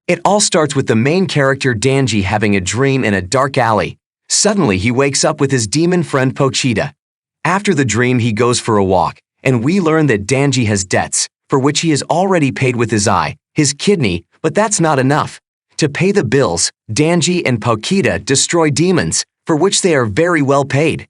It all starts with the main character Danji having a dream in a dark alley. Suddenly he wakes up with his demon friend Pochita. After the dream he goes for a walk, and we learn that Danji has debts, for which he has already paid with his eye, his kidney, but that's not enough. To pay the bills, Danji and Pochita destroy demons, for which they are very well paid.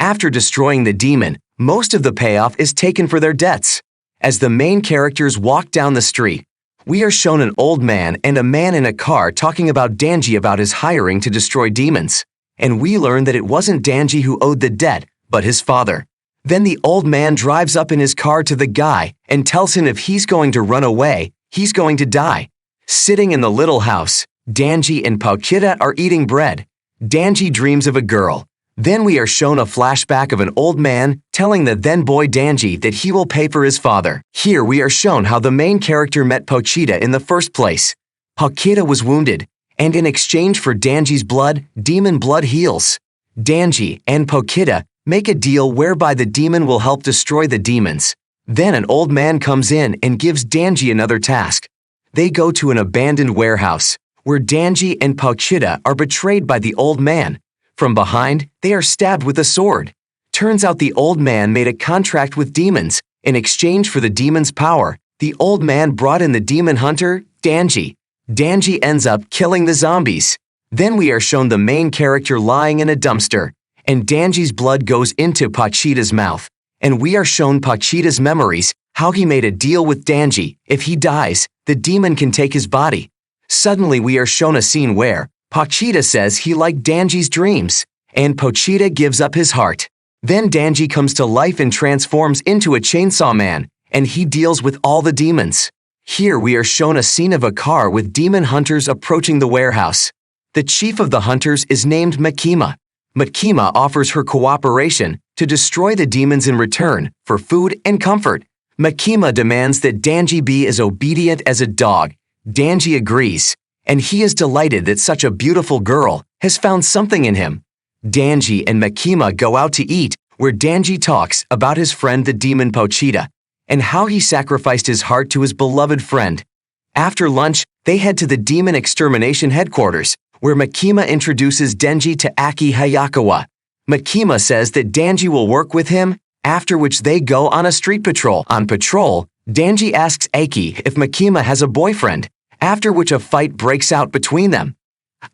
After destroying the demon, most of the payoff is taken for their debts. As the main characters walk down the street, we are shown an old man and a man in a car talking about Danji about his hiring to destroy demons. And we learn that it wasn't Danji who owed the debt, but his father. Then the old man drives up in his car to the guy and tells him if he's going to run away, he's going to die. Sitting in the little house, Danji and Pochita are eating bread. Danji dreams of a girl. Then we are shown a flashback of an old man telling the then boy Danji that he will pay for his father. Here we are shown how the main character met Pochita in the first place. Pochita was wounded, and in exchange for Danji's blood, demon blood heals. Danji and Pochita make a deal whereby the demon will help destroy the demons. Then an old man comes in and gives Danji another task. They go to an abandoned warehouse, where Danji and Pochita are betrayed by the old man. From behind, they are stabbed with a sword. Turns out the old man made a contract with demons. In exchange for the demon's power, the old man brought in the demon hunter, Danji. Danji ends up killing the zombies. Then we are shown the main character lying in a dumpster, and Danji's blood goes into Pochita's mouth. And we are shown Pochita's memories, how he made a deal with Danji. If he dies, the demon can take his body. Suddenly we are shown a scene where Pochita says he liked Danji's dreams, and Pochita gives up his heart. Then Danji comes to life and transforms into a chainsaw man, and he deals with all the demons. Here we are shown a scene of a car with demon hunters approaching the warehouse. The chief of the hunters is named Makima. Makima offers her cooperation to destroy the demons in return for food and comfort. Makima demands that Danji be as obedient as a dog. Danji agrees, and he is delighted that such a beautiful girl has found something in him. Danji and Makima go out to eat, where Danji talks about his friend the demon Pochita, and how he sacrificed his heart to his beloved friend. After lunch, they head to the demon extermination headquarters, where Makima introduces Danji to Aki Hayakawa. Makima says that Danji will work with him, after which they go on a street patrol. On patrol, Danji asks Aki if Makima has a boyfriend, after which a fight breaks out between them.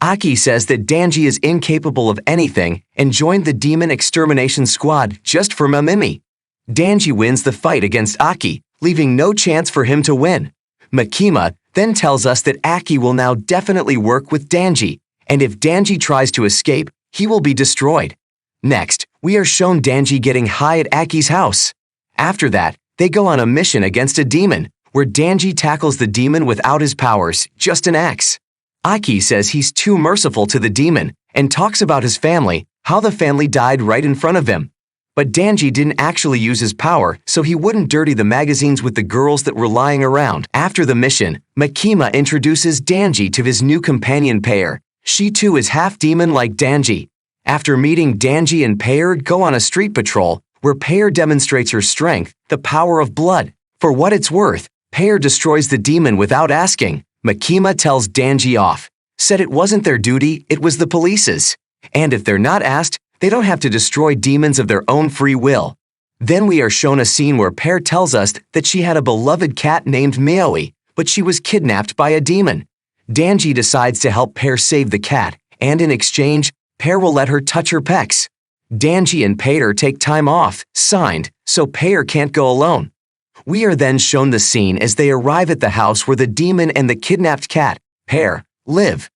Aki says that Danji is incapable of anything and joined the demon extermination squad just for Mamimi. Danji wins the fight against Aki, leaving no chance for him to win. Makima then tells us that Aki will now definitely work with Danji, and if Danji tries to escape, he will be destroyed. Next, we are shown Danji getting high at Aki's house. After that, they go on a mission against a demon, where Danji tackles the demon without his powers, just an axe. Aki says he's too merciful to the demon, and talks about his family, how the family died right in front of him. But Danji didn't actually use his power, so he wouldn't dirty the magazines with the girls that were lying around. After the mission, Makima introduces Danji to his new companion Pear. She too is half demon like Danji. After meeting Danji and Pear go on a street patrol, where Pear demonstrates her strength, the power of blood. For what it's worth, Pear destroys the demon without asking. Makima tells Danji off, said it wasn't their duty, it was the police's. And if they're not asked, they don't have to destroy demons of their own free will. Then we are shown a scene where Pear tells us that she had a beloved cat named Maoi, but she was kidnapped by a demon. Danji decides to help Pear save the cat, and in exchange, Pear will let her touch her pecs. Danji and Pear take time off, signed, so Pear can't go alone. We are then shown the scene as they arrive at the house where the demon and the kidnapped cat, Pear, live.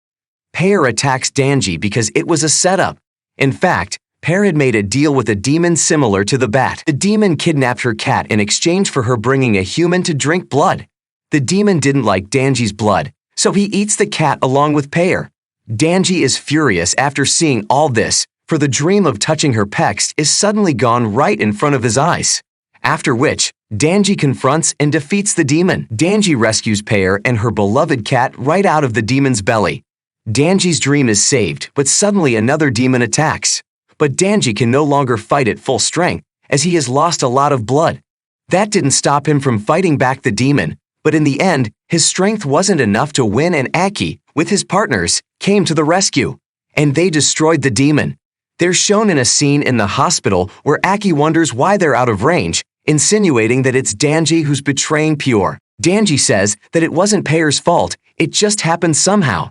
Pear attacks Danji because it was a setup. In fact, Pear had made a deal with a demon similar to the bat. The demon kidnapped her cat in exchange for her bringing a human to drink blood. The demon didn't like Danji's blood, so he eats the cat along with Pear. Danji is furious after seeing all this, for the dream of touching her pecs is suddenly gone right in front of his eyes. After which, Danji confronts and defeats the demon. Danji rescues Pear and her beloved cat right out of the demon's belly. Danji's dream is saved, but suddenly another demon attacks. But Danji can no longer fight at full strength, as he has lost a lot of blood. That didn't stop him from fighting back the demon, But in the end, his strength wasn't enough to win, and Aki, with his partners, came to the rescue. And they destroyed the demon. They're shown in a scene in the hospital where Aki wonders why they're out of range, insinuating that it's Danji who's betraying Pure. Danji says that it wasn't Pear's fault, it just happened somehow.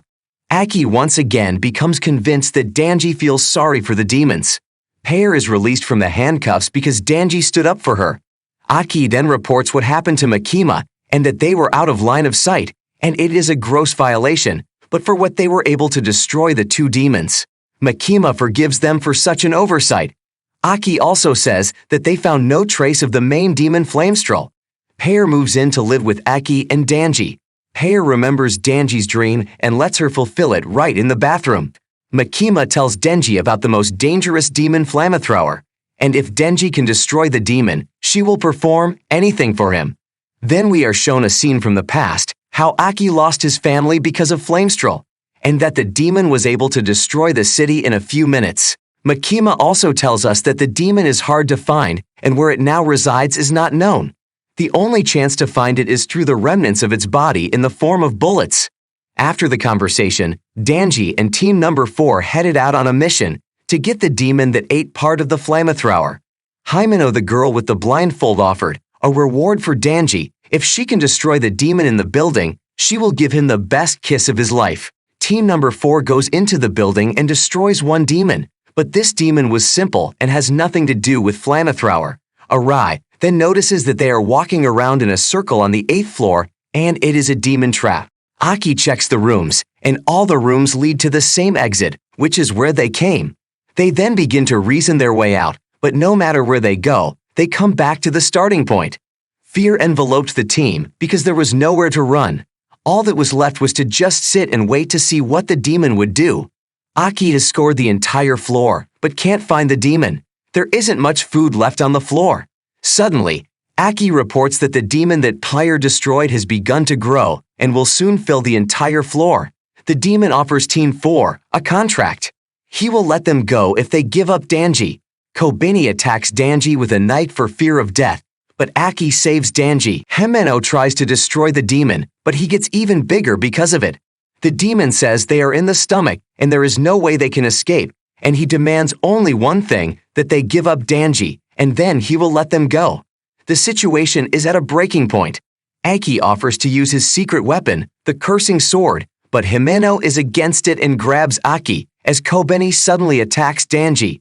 Aki once again becomes convinced that Danji feels sorry for the demons. Pear is released from the handcuffs because Danji stood up for her. Aki then reports what happened to Makima and that they were out of line of sight, and it is a gross violation, but for what they were able to destroy the two demons. Makima forgives them for such an oversight. Aki also says that they found no trace of the main demon Flamestraw. Pear moves in to live with Aki and Danji. Pear remembers Danji's dream and lets her fulfill it right in the bathroom. Makima tells Denji about the most dangerous demon Flamethrower, and if Denji can destroy the demon, she will perform anything for him. Then we are shown a scene from the past, how Aki lost his family because of Flamestraw, and that the demon was able to destroy the city in a few minutes. Makima also tells us that the demon is hard to find, and where it now resides is not known. The only chance to find it is through the remnants of its body in the form of bullets. After the conversation, Danji and Team Number 4 headed out on a mission to get the demon that ate part of the Flamethrower. Himeno, the girl with the blindfold, offered a reward for Danji. If she can destroy the demon in the building, she will give him the best kiss of his life. Team Number 4 goes into the building and destroys one demon, but this demon was simple and has nothing to do with Flamethrower. Arai then notices that they are walking around in a circle on the 8th floor, and it is a demon trap. Aki checks the rooms, and all the rooms lead to the same exit, which is where they came. They then begin to reason their way out, but no matter where they go, they come back to the starting point. Fear enveloped the team because there was nowhere to run. All that was left was to just sit and wait to see what the demon would do. Aki has scored the entire floor, but can't find the demon. There isn't much food left on the floor. Suddenly, Aki reports that the demon that Pyre destroyed has begun to grow and will soon fill the entire floor. The demon offers Team 4 a contract. He will let them go if they give up Danji. Kobeni attacks Danji with a knife for fear of death, but Aki saves Danji. Himeno tries to destroy the demon, but he gets even bigger because of it. The demon says they are in the stomach and there is no way they can escape, and he demands only one thing, that they give up Danji, and then he will let them go. The situation is at a breaking point. Aki offers to use his secret weapon, the cursing sword, but Himeno is against it and grabs Aki as Kobeni suddenly attacks Danji.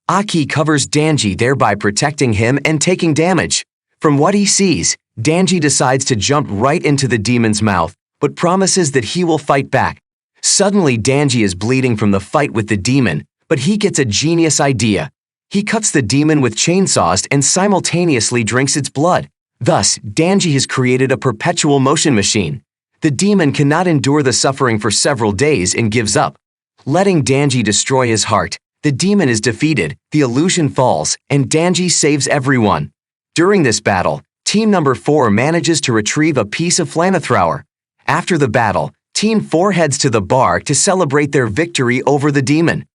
Aki covers Danji, thereby protecting him and taking damage. From what he sees, Danji decides to jump right into the demon's mouth, but promises that he will fight back. Suddenly, Danji is bleeding from the fight with the demon, but he gets a genius idea. He cuts the demon with chainsaws and simultaneously drinks its blood. Thus, Danji has created a perpetual motion machine. The demon cannot endure the suffering for several days and gives up. Letting Danji destroy his heart, the demon is defeated, the illusion falls, and Danji saves everyone. During this battle, Team Number 4 manages to retrieve a piece of Flamethrower. After the battle, Team 4 heads to the bar to celebrate their victory over the demon.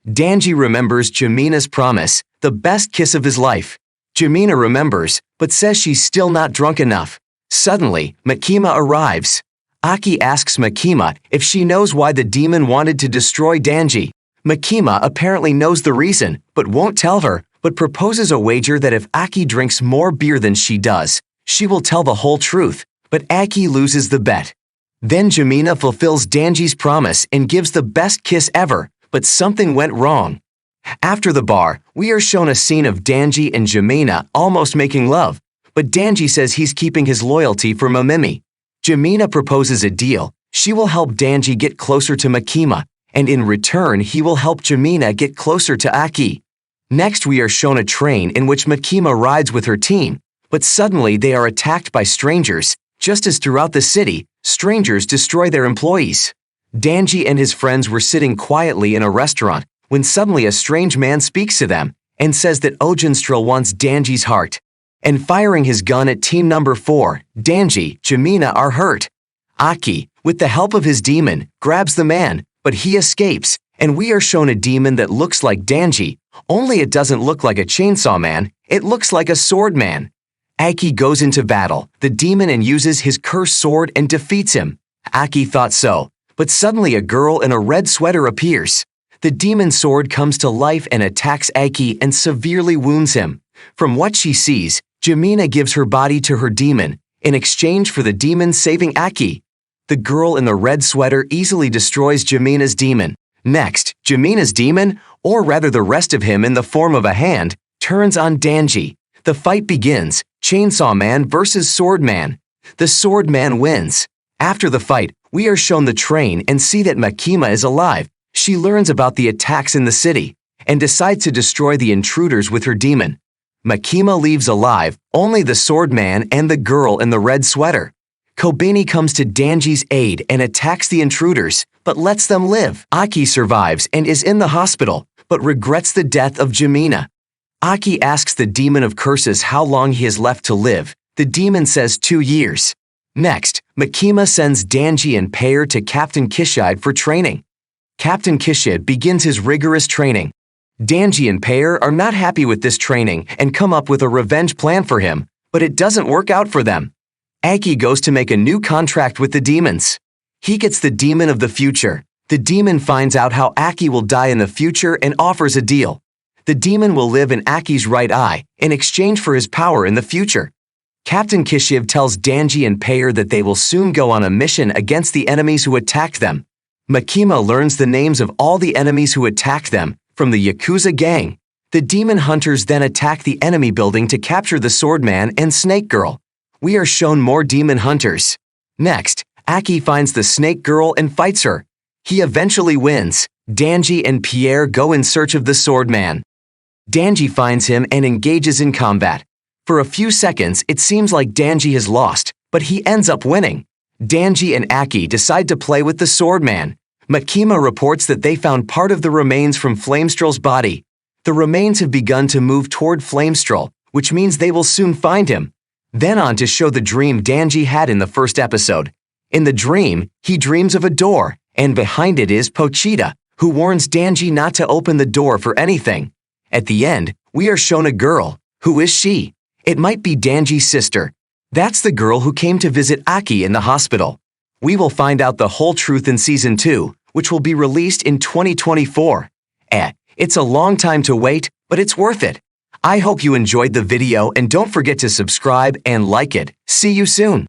Danji remembers Jamina's promise, the best kiss of his life. Jamina remembers, but says she's still not drunk enough. Suddenly, Makima arrives. Aki asks Makima if she knows why the demon wanted to destroy Danji. Makima apparently knows the reason, but won't tell her, but proposes a wager that if Aki drinks more beer than she does, she will tell the whole truth, but Aki loses the bet. Then Jamina fulfills Danji's promise and gives the best kiss ever, but something went wrong. After the bar, we are shown a scene of Danji and Jamina almost making love, but Danji says he's keeping his loyalty for Mamimi. Jamina proposes a deal. She will help Danji get closer to Makima, and in return he will help Jamina get closer to Aki. Next we are shown a train in which Makima rides with her team, but suddenly they are attacked by strangers. Just as throughout the city, strangers destroy their employees. Danji and his friends were sitting quietly in a restaurant when suddenly a strange man speaks to them and says that Ojenstrel wants Danji's heart. And firing his gun at Team Number 4, Danji, Jamina are hurt. Aki, with the help of his demon, grabs the man, but he escapes, and we are shown a demon that looks like Danji, only it doesn't look like a chainsaw man, it looks like a sword man. Aki goes into battle, the demon, and uses his cursed sword and defeats him. Aki thought so, but suddenly a girl in a red sweater appears. The demon's sword comes to life and attacks Aki and severely wounds him. From what she sees, Jamina gives her body to her demon, in exchange for the demon saving Aki. The girl in the red sweater easily destroys Jamina's demon. Next, Jamina's demon, or rather the rest of him in the form of a hand, turns on Danji. The fight begins, Chainsaw Man versus Sword Man. The Sword Man wins. After the fight, we are shown the train and see that Makima is alive. She learns about the attacks in the city and decides to destroy the intruders with her demon. Makima leaves alive only the Sword Man and the girl in the red sweater. Kobeni comes to Danji's aid and attacks the intruders, but lets them live. Aki survives and is in the hospital, but regrets the death of Jamina. Aki asks the demon of curses how long he has left to live. The demon says 2 years. Next, Makima sends Danji and Pear to Captain Kishide for training. Captain Kishide begins his rigorous training. Danji and Pear are not happy with this training and come up with a revenge plan for him, but it doesn't work out for them. Aki goes to make a new contract with the demons. He gets the demon of the future. The demon finds out how Aki will die in the future and offers a deal. The demon will live in Aki's right eye in exchange for his power in the future. Captain Kishiv tells Danji and Pear that they will soon go on a mission against the enemies who attacked them. Makima learns the names of all the enemies who attacked them from the Yakuza gang. The demon hunters then attack the enemy building to capture the Sword Man and Snake Girl. We are shown more demon hunters. Next, Aki finds the Snake Girl and fights her. He eventually wins. Danji and Pierre go in search of the Sword Man. Danji finds him and engages in combat. For a few seconds, it seems like Danji has lost, but he ends up winning. Danji and Aki decide to play with the Sword Man. Makima reports that they found part of the remains from Flamestrel's body. The remains have begun to move toward Flamestrel, which means they will soon find him. Then on to show the dream Danji had in the first episode. In the dream, he dreams of a door, and behind it is Pochita, who warns Danji not to open the door for anything. At the end, we are shown a girl. Who is she? It might be Danji's sister. That's the girl who came to visit Aki in the hospital. We will find out the whole truth in Season 2, which will be released in 2024. It's a long time to wait, but it's worth it. I hope you enjoyed the video and don't forget to subscribe and like it. See you soon.